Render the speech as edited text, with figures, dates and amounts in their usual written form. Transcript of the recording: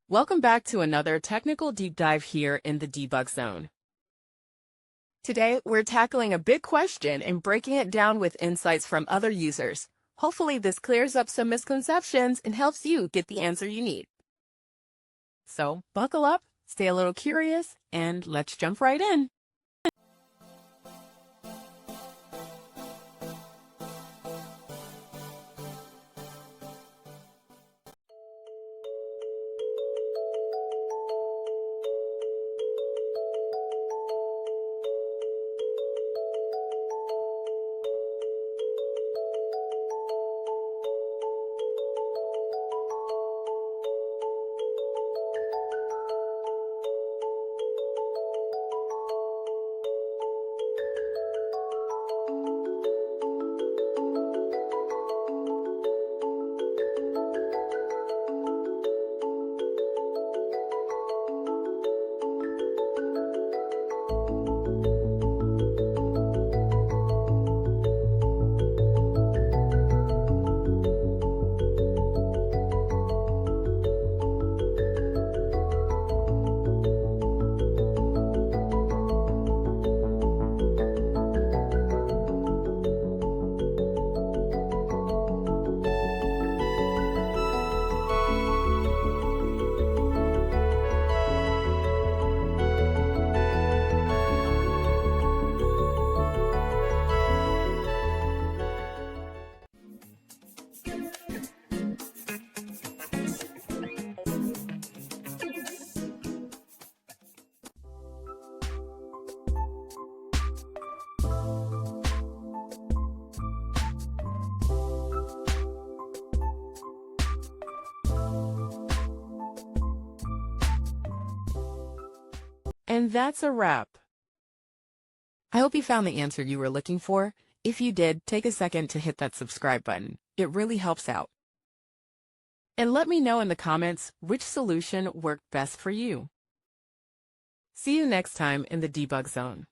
Welcome back to another technical deep dive here in the debug zone. Today, we're tackling a big question and breaking it down with insights from other users. Hopefully, this clears up some misconceptions and helps you get the answer you need. So, buckle up, stay a little curious, and let's jump right in. And that's a wrap. I hope you found the answer you were looking for. If you did, take a second to hit that subscribe button. It really helps out. And let me know in the comments which solution worked best for you. See you next time in the debug zone.